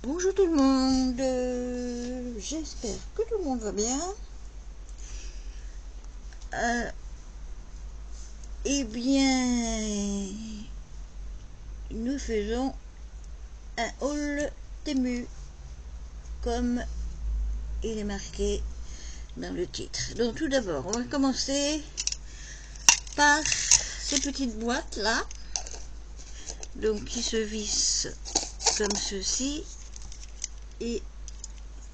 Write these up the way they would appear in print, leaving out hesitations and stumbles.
Bonjour tout le monde, j'espère que tout le monde va bien. Eh bien, nous faisons un haul Temu, comme il est marqué dans le titre. Donc tout d'abord, on va commencer par ces petites boîtes là, donc qui se vissent comme ceci, et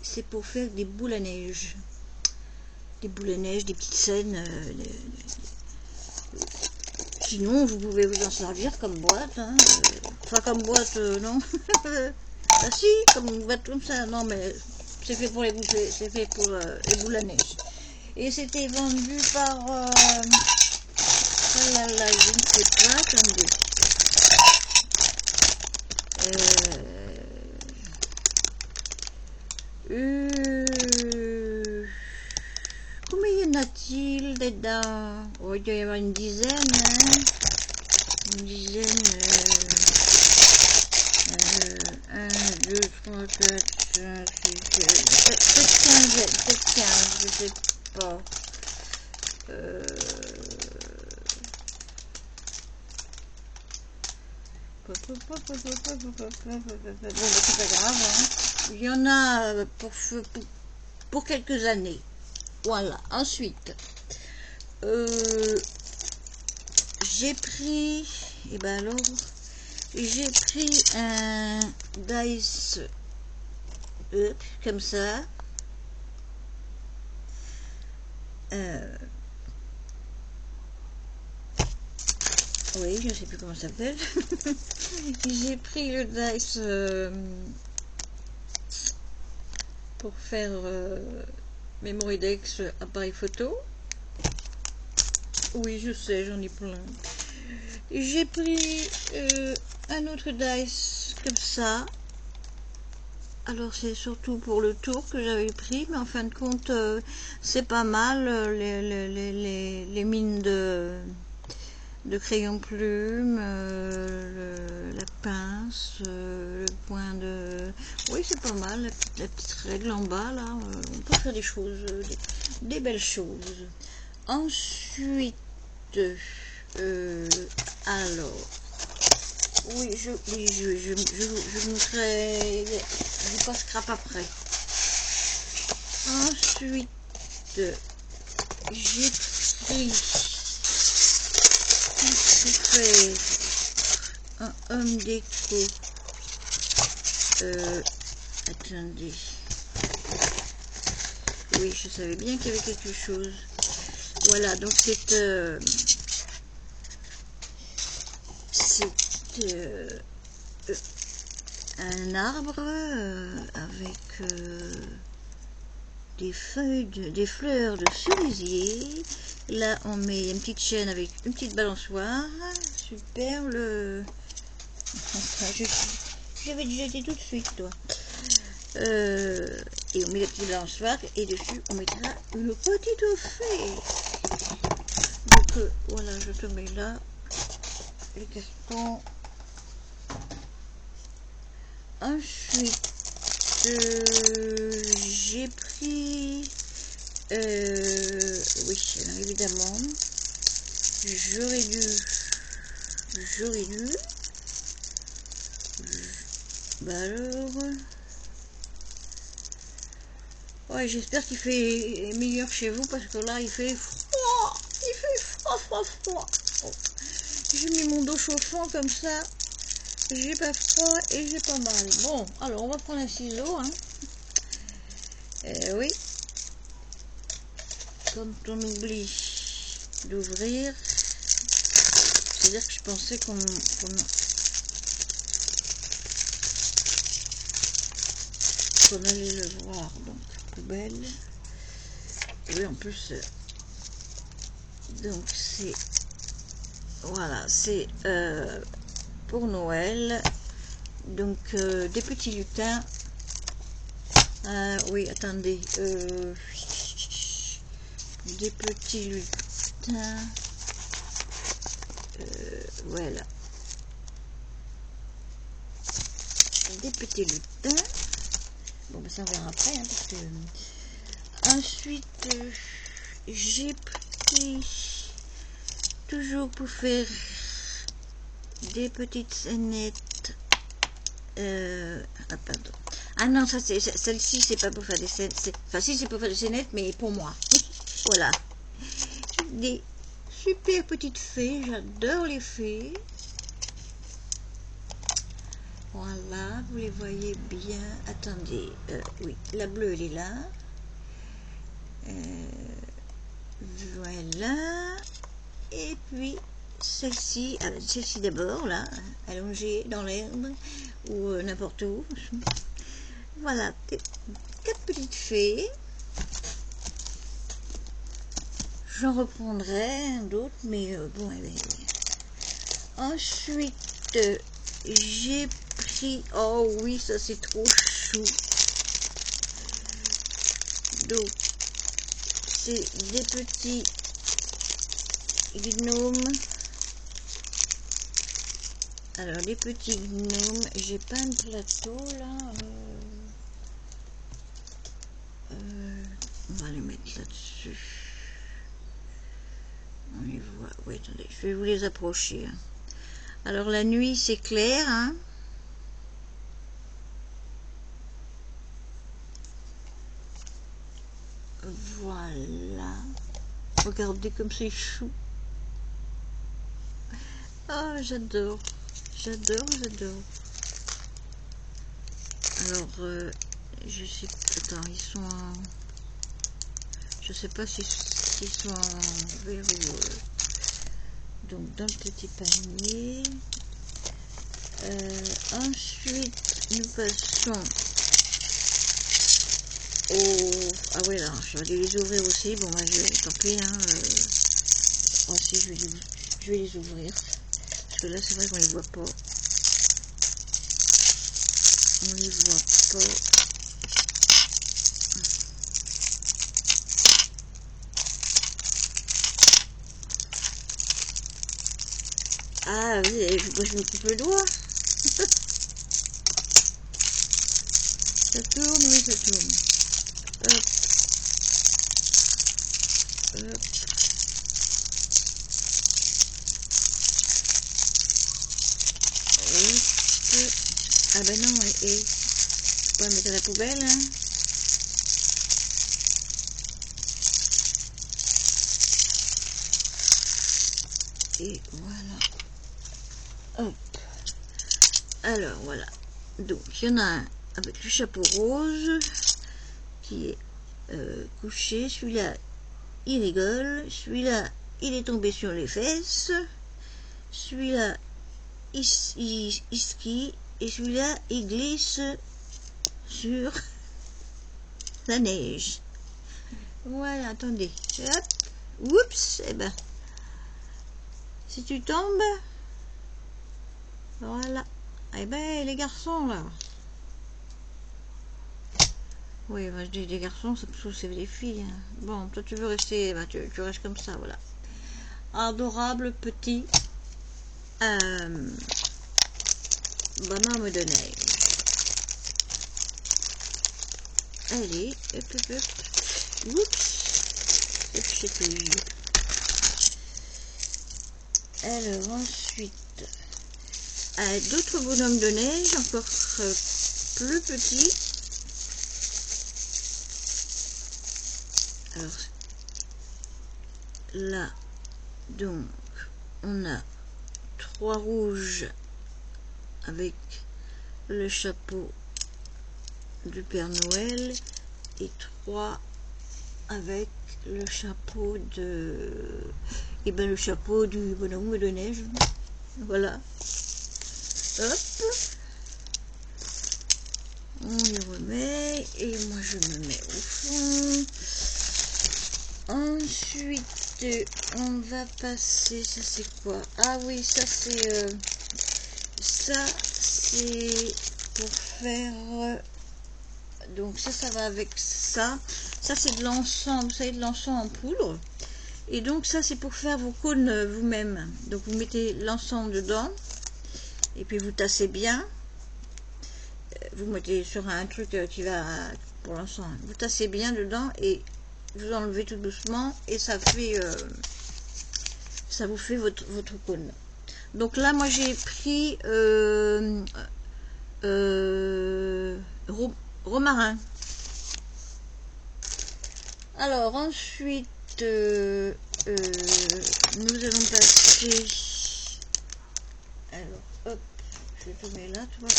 c'est pour faire des boules à neige. Des boules à neige, des petites scènes. Sinon, vous pouvez vous en servir comme boîte. Hein. Enfin, comme boîte, non. Ah si, comme une boîte comme ça. Non, mais c'est fait pour les boules, c'est fait pour les boules à neige. Et c'était vendu par... oh là là, je ne sais pas, attendez. Combien y en a-t-il dedans? Oh, il doit y avoir une dizaine, hein? Une dizaine. 1, 2, 3, 4, 5, 6, 7, 15, je sais pas. Bon, c'est pas grave, hein. Il y en a pour quelques années. Voilà. Ensuite, j'ai pris, et ben alors, j'ai pris un dice comme ça. Oui, je ne sais plus comment ça s'appelle. J'ai pris le dice pour faire Memory-Dex appareil photo. Oui, je sais, j'en ai plein. J'ai pris un autre dice comme ça. Alors c'est surtout pour le tour que j'avais pris, mais en fin de compte c'est pas mal, les mines de crayon plume, la pince, le point de... Oui, c'est pas mal, la petite règle en bas là, on peut faire des choses, des belles choses. Ensuite, alors... Oui, je vous montrerai du post-scrap après. Ensuite, j'ai pris pour faire un homme déco. Attendez. Oui, je savais bien qu'il y avait quelque chose. Voilà, donc c'est un arbre avec des feuilles, des fleurs de cerisier. Là, on met une petite chaîne avec une petite balançoire. Super, j'avais déjà dit tout de suite, toi. Et on met la petite balançoire et dessus, on mettra une petite fée. Donc, voilà, je te mets là les cartons. Ensuite, j'ai pris, oui, alors évidemment, j'aurais dû, bah alors, ouais, j'espère qu'il fait meilleur chez vous, parce que là, il fait froid, froid. Oh. J'ai mis mon dos chauffant comme ça. J'ai pas froid et j'ai pas mal. Bon, alors on va prendre un ciseau. Hein. Oui. Quand on oublie d'ouvrir, c'est-à-dire que je pensais qu'on allait le voir. Donc, poubelle. Oui, en plus, donc c'est... Voilà, c'est... pour Noël, donc des petits lutins. Oui, attendez, des petits lutins. Voilà. des petits lutins. Bon, ben ça on verra après, hein, parce que... Ensuite, j'ai pris, toujours pour faire des petites scénettes. Ah, pardon. Ah non, ça c'est celle-ci, c'est pas pour faire des scénettes. Enfin, si, c'est pour faire des scénettes, mais pour moi. Voilà. Des super petites fées, j'adore les fées. Voilà, vous les voyez bien. Attendez, oui, la bleue elle est là. Voilà. Et puis celle-ci, celle-ci d'abord, là, allongée dans l'herbe ou n'importe où. Voilà, 4 petites fées. J'en reprendrai d'autres, mais bon, ensuite, j'ai pris, oh oui, ça c'est trop chou. Donc, c'est des petits gnomes. Alors, les petits gnomes, j'ai pas un plateau là. On va les mettre là-dessus. On les voit. Oui, attendez, je vais vous les approcher. Alors, la nuit, c'est clair, hein. Voilà. Regardez comme c'est chou. Oh, j'adore. J'adore, j'adore. Alors, je sais... Attends, ils sont en... Je sais pas s'ils sont en verre ou... donc, dans le petit panier. Ensuite, nous passons au... Ah ouais, là, je vais les ouvrir aussi. Bon, bah, tant pis, hein. Aussi, je vais les ouvrir. Parce que là, c'est vrai qu'on les voit pas. On les voit pas. Ah oui, je me coupe le doigt. Ça tourne, oui, ça tourne. Hop. Hop. Hop. Ah ben non, et faut pas mettre à la poubelle, hein. Et voilà. Hop. Alors voilà. Donc il y en a un avec le chapeau rose qui est couché. Celui-là, il rigole. Celui-là, il est tombé sur les fesses. Celui-là, il skie. Et celui-là, il glisse sur la neige. Voilà, attendez. Hop. Oups. Eh ben, si tu tombes, voilà. Eh ben, les garçons, là. Oui, bah, je dis des garçons, c'est parce que c'est des filles. Hein. Bon, toi, tu veux rester, bah, tu restes comme ça, voilà. Adorable petit bonhomme de neige. Allez, hop, hop, hop. Oups. Et puis, c'est tout. Alors, ensuite, d'autres bonhommes de neige, encore plus petits. Alors, là, donc, on a 3 rouges avec le chapeau du Père Noël et 3 avec le chapeau de... Et ben le chapeau du bonhomme de neige. Voilà. Hop. On les remet et moi je me mets au fond. Ensuite, on va passer, ça c'est quoi? Ah oui, ça c'est pour faire, donc ça va avec ça. Ça c'est de l'encens, vous savez, de l'encens en poudre. Et donc ça c'est pour faire vos cônes vous-même. Donc vous mettez l'encens dedans et puis vous tassez bien. vous mettez sur un truc qui va, pour l'instant, vous tassez bien dedans et vous enlevez tout doucement et ça fait, ça vous fait votre cône. Donc là, moi j'ai pris romarin. Alors ensuite, nous allons passer. Alors, hop, je vais te mettre là, tu vois.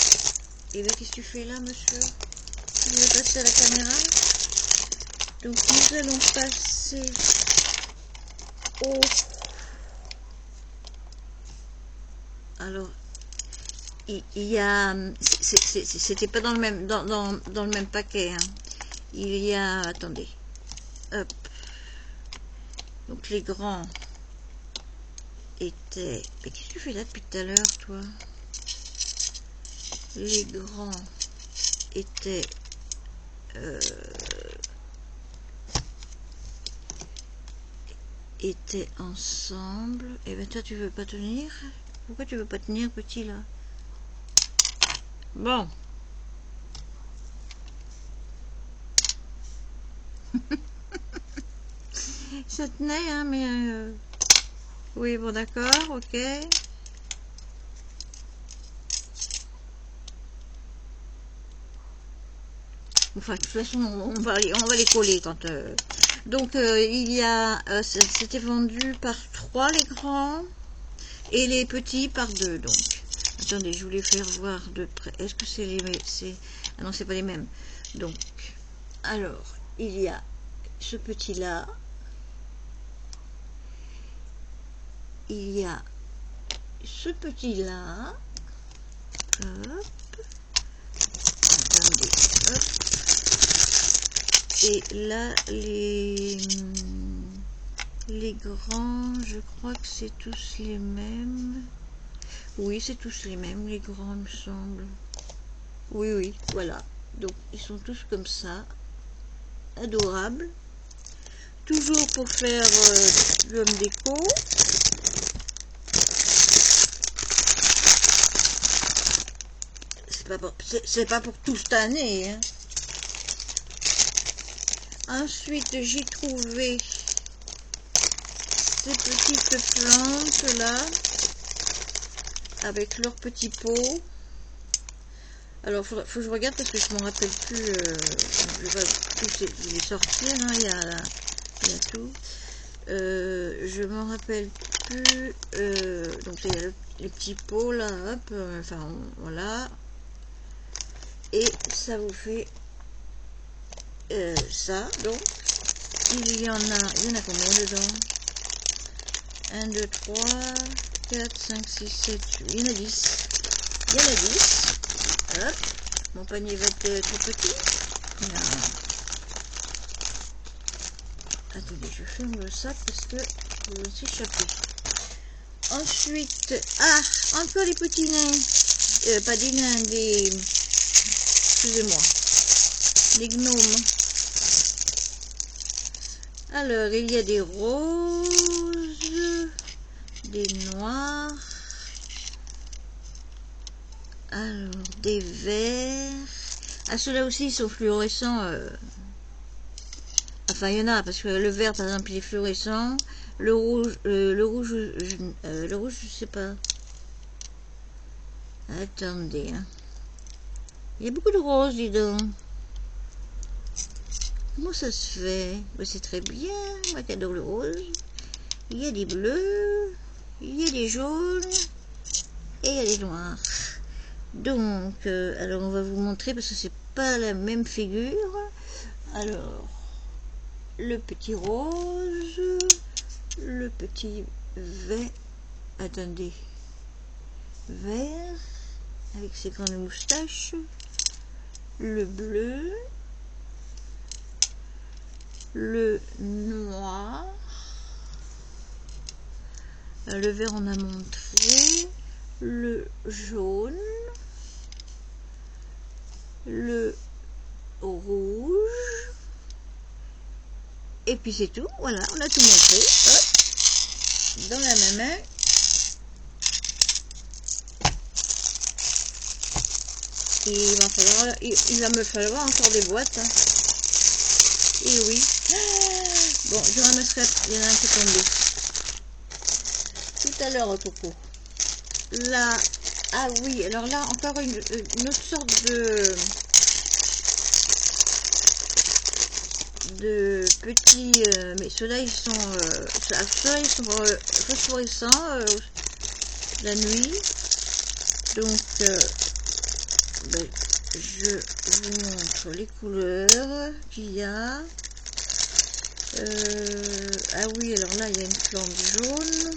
Et là, qu'est-ce que tu fais là, monsieur? Tu veux passer à la caméra? Donc, nous allons passer au... Alors, il y a... C'était pas dans le même, dans le même paquet, hein. Il y a... Attendez. Hop. Donc, les grands étaient... Mais qu'est-ce que tu fais là depuis tout à l'heure, toi? Les grands étaient ensemble. Et ben toi tu veux pas tenir? Pourquoi tu veux pas tenir, petit, là? Bon. Ça tenait, hein, mais oui, bon, d'accord, ok. Enfin, de toute façon, on va les coller quand... Donc, il y a... c'était vendu par 3, les grands, et les petits par 2, donc. Attendez, je voulais faire voir de près. Est-ce que c'est les mêmes? Ah non, c'est pas les mêmes. Donc, alors, il y a ce petit-là. Il y a ce petit-là. Hop. Attendez, hop. Et là, les grands, je crois que c'est tous les mêmes. Oui, c'est tous les mêmes, les grands, me semble. Oui, oui, voilà. Donc, ils sont tous comme ça. Adorables. Toujours pour faire l'homme déco. C'est pas pour tout cette année, hein. Ensuite, j'ai trouvé ces petites plantes là, avec leurs petits pots. Alors, faut que je regarde parce que je m'en rappelle plus. Je vais tous les sortir, hein, il y a tout. Je m'en rappelle plus. Donc, il y a les petits pots là, hop, enfin, voilà. Et ça vous fait ça, donc. Il y en a combien dedans? 1, 2, 3, 4, 5, 6, 7, 8, il y en a 10. Il y en a 10. Hop, mon panier va être trop petit. Non. Attendez, je ferme le sac parce que je vais s'échapper. Ensuite, encore les petits nains. Pas des nains, des... Excusez-moi. Des gnomes. Alors, il y a des roses, des noirs, alors des verts. Ah, ceux-là aussi, ils sont fluorescents. Enfin, il y en a, parce que le vert, par exemple, il est fluorescent. Le rouge, je sais pas. Attendez, hein. Il y a beaucoup de roses, dis donc. Comment ça se fait? C'est très bien, moi qui adore le rose. Il y a des bleus, il y a des jaunes et il y a des noirs. Donc, alors on va vous montrer parce que c'est pas la même figure. Alors, le petit rose, le petit vert, attendez, vert avec ses grandes moustaches, le bleu, le noir, le vert on a montré, le jaune, le rouge, et puis c'est tout, voilà, on a tout montré. Hop, dans la même main. il va me falloir encore des boîtes. Hein. Et oui. Bon, je ramasserai. Il y en a un qui est tombé. Tout à l'heure, Coco. Là, ah oui, alors là, encore une autre sorte de petits, mais ceux-là, ils sont, phosphorescents la nuit. Donc, ben, je vous montre les couleurs qu'il y a. Ah oui, alors là, il y a une flamme jaune.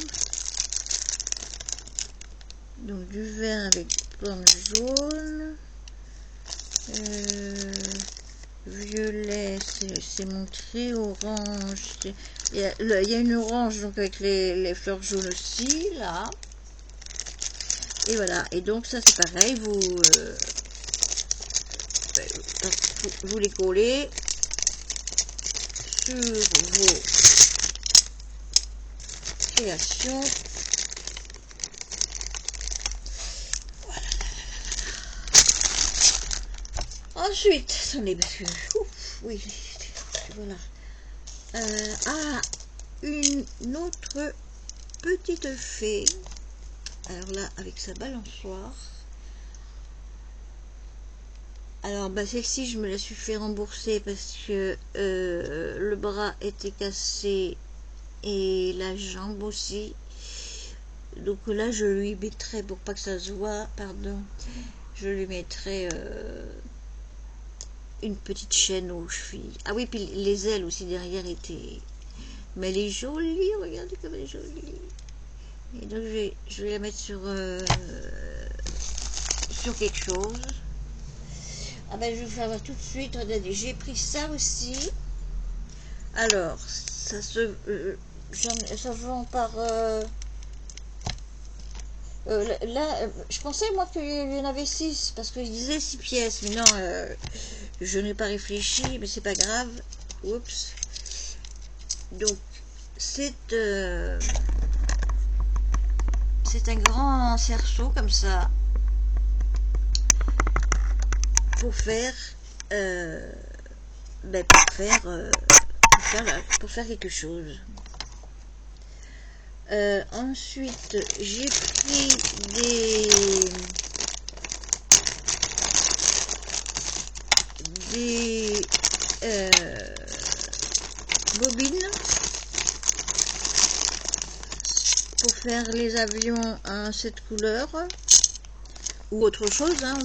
Donc, du vert avec flamme jaune. Violet, c'est montré. Orange. Il y a une orange, donc avec les fleurs jaunes aussi, là. Et voilà. Et donc, ça, c'est pareil. Vous les collez sur vos créations. Voilà. Ensuite, attendez, parce que oui, voilà. Une autre petite fée. Alors là, avec sa balançoire. Alors, bah, celle-ci, je me la suis fait rembourser parce que le bras était cassé et la jambe aussi. Donc là, je lui mettrai, pour pas que ça se voit, pardon, je lui mettrai une petite chaîne aux chevilles. Ah oui, puis les ailes aussi derrière étaient... Mais elle est jolie, regardez comme elle est jolie. Et donc, je vais la mettre sur quelque chose. Ah ben, je vais vous faire voir tout de suite. Regardez, j'ai pris ça aussi. Alors, ça ça vend par... là, je pensais, moi, qu'il y en avait 6, parce qu'il disait 6 pièces. Mais non, je n'ai pas réfléchi, mais c'est pas grave. Oups. Donc, c'est un grand cerceau, comme ça, pour faire pour faire quelque chose. Ensuite, j'ai pris des bobines pour faire les avions à cette couleur. Ou autre chose, hein,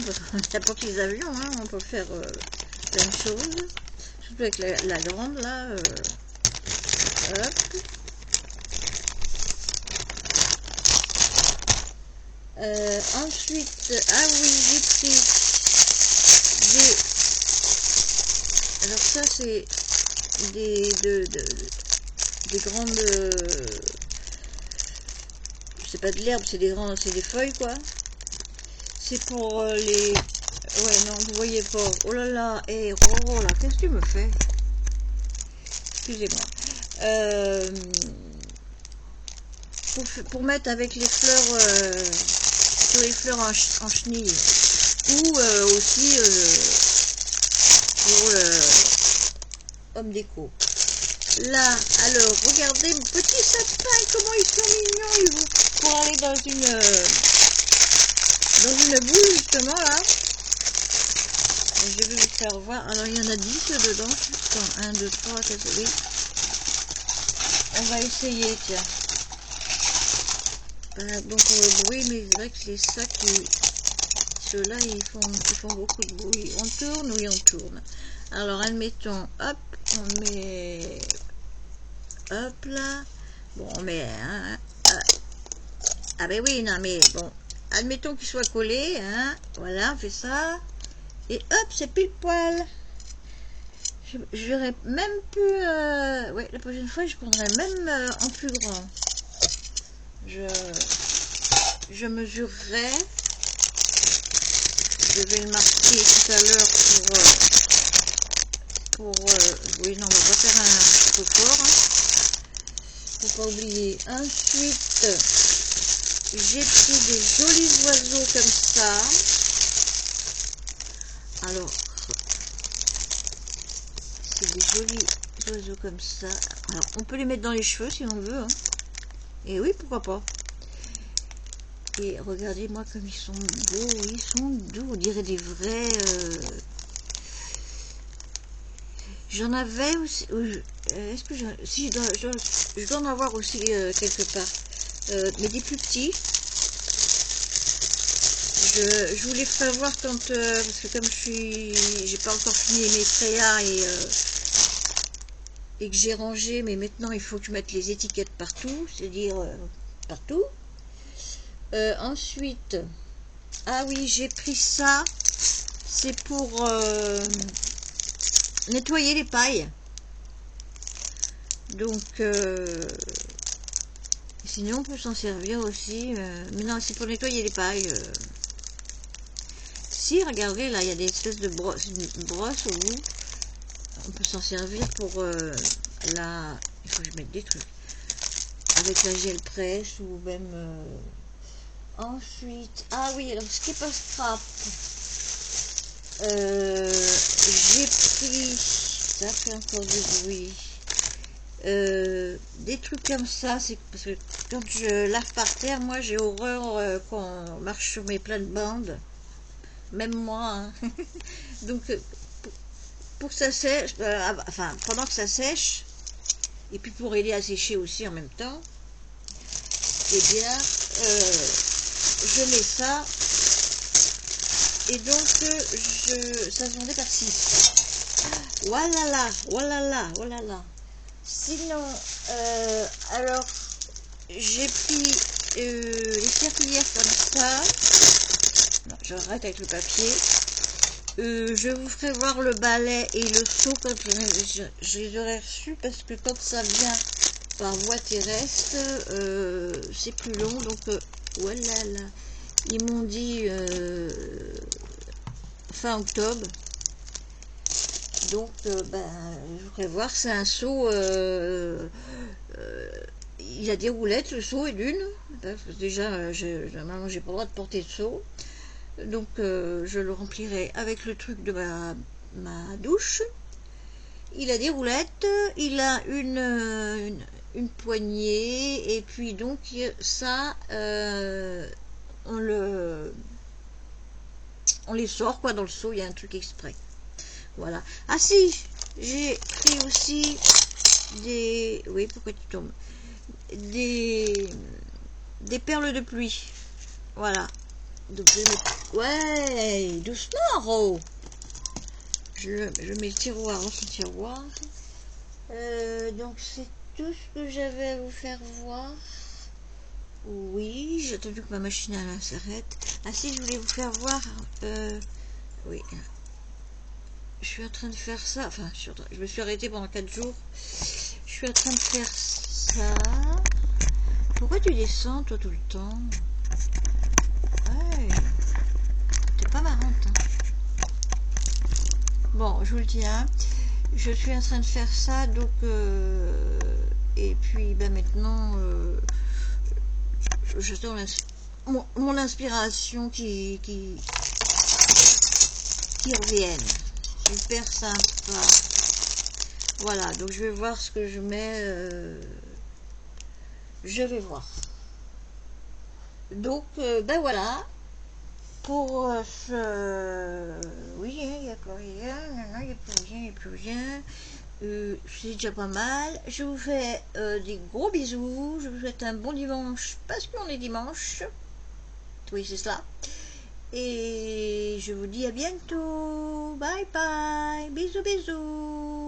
n'importe les avions, hein, on peut faire plein de choses, surtout avec la grande là. Hop. Ensuite, ah oui, j'ai pris alors ça c'est des grandes, c'est pas de l'herbe, c'est des feuilles quoi. C'est pour les... Ouais, non, vous voyez pas. Oh là là, et Roro, là, qu'est-ce que tu me fais? Excusez-moi. Pour mettre avec les fleurs, sur les fleurs en chenille. Ou aussi pour le homme déco. Là, alors, regardez, petits sapins, comment ils sont mignons. Ils vont pour aller dans une boule, justement, là. Je vais vous faire voir. Alors, il y en a 10 dedans. 1, 2, 3, 4, oui. On va essayer, tiens. Bon, pour le bruit, mais c'est vrai que c'est ça qui... Ceux-là, ils font beaucoup de bruit. On tourne, oui, on tourne. Alors, admettons, hop, on met... Hop, là. Bon, on met... Hein, ah, ben oui, non, mais bon... Admettons qu'il soit collé, hein, voilà, on fait ça, et hop, c'est pile poil. J'aurais même pu, ouais, la prochaine fois, je prendrai même en plus grand. Je mesurerai, je vais le marquer tout à l'heure oui, non, on va pas faire un trop fort, hein, faut pas oublier. Ensuite, j'ai pris des jolis oiseaux comme ça. comme ça. Alors, on peut les mettre dans les cheveux si on veut, hein. Et oui, pourquoi pas. Et regardez-moi comme ils sont beaux, ils sont doux, on dirait des vrais... J'en avais aussi... Est-ce que si je dois en avoir aussi quelque part. Mais des plus petits. Je vous les ferai voir quand... parce que comme j'ai pas encore fini mes créas et que j'ai rangé, mais maintenant il faut que je mette les étiquettes partout, c'est-à-dire partout. Ensuite, ah oui, j'ai pris ça, c'est pour nettoyer les pailles. Donc, sinon on peut s'en servir aussi, mais non, c'est pour nettoyer les pailles. Si, regardez, là, il y a des espèces de brosses au bout. On peut s'en servir pour la... Il faut que je mette des trucs. Avec la gel presse ou même... Ensuite... Ah oui, alors ce qui est pas scrap. J'ai pris... Ça fait encore du bruit. Des trucs comme ça, c'est parce que quand je lave par terre, moi j'ai horreur qu'on marche sur mes plates-bandes. Même moi. Hein. Donc... pour que ça sèche, enfin pendant que ça sèche, et puis pour aider à sécher aussi en même temps, eh bien je mets ça, et donc ça se vendait par 6. Voilà, voilà, voilà. Sinon, alors j'ai pris les serpillères comme ça. Non, j'arrête avec le papier. Je vous ferai voir le balai et le seau quand je les aurai reçus, parce que quand ça vient par voie terrestre, c'est plus long. Donc voilà, là, ils m'ont dit fin octobre. Donc ben, je voudrais voir, c'est un seau, il a des roulettes, le seau est d'une. Déjà, normalement j'ai pas le droit de porter de seau. Donc je le remplirai avec le truc de ma douche. Il a des roulettes, il a une poignée, et puis donc ça on les sort quoi dans le seau, il y a un truc exprès. Voilà. Ah si, j'ai pris aussi des... Oui, pourquoi tu tombes? Des perles de pluie. Voilà. Donc je mets... Ouais, doucement, Ro. Je mets le tiroir dans ce tiroir. Donc c'est tout ce que j'avais à vous faire voir. Oui, j'ai attendu que ma machine s'arrête. Ah si, je voulais vous faire voir. Oui. Je suis en train de faire ça. Enfin, je me suis arrêtée pendant 4 jours. Je suis en train de faire ça. Pourquoi tu descends, toi, tout le temps? Ouais. T'es pas marrante, hein. Bon, je vous le dis, hein. Je suis en train de faire ça, donc... et puis, ben maintenant... j'attends mon inspiration qui revienne. Super sympa. Voilà, donc je vais voir ce que je mets. Je vais voir. Donc, ben voilà. Pour ce... Oui, il n'y a plus rien. Non, il n'y a plus rien, il n'y a plus rien. C'est déjà pas mal. Je vous fais des gros bisous. Je vous souhaite un bon dimanche parce qu'on est dimanche. Oui, c'est cela. Et je vous dis à bientôt. Bye bye. Bisous, bisous.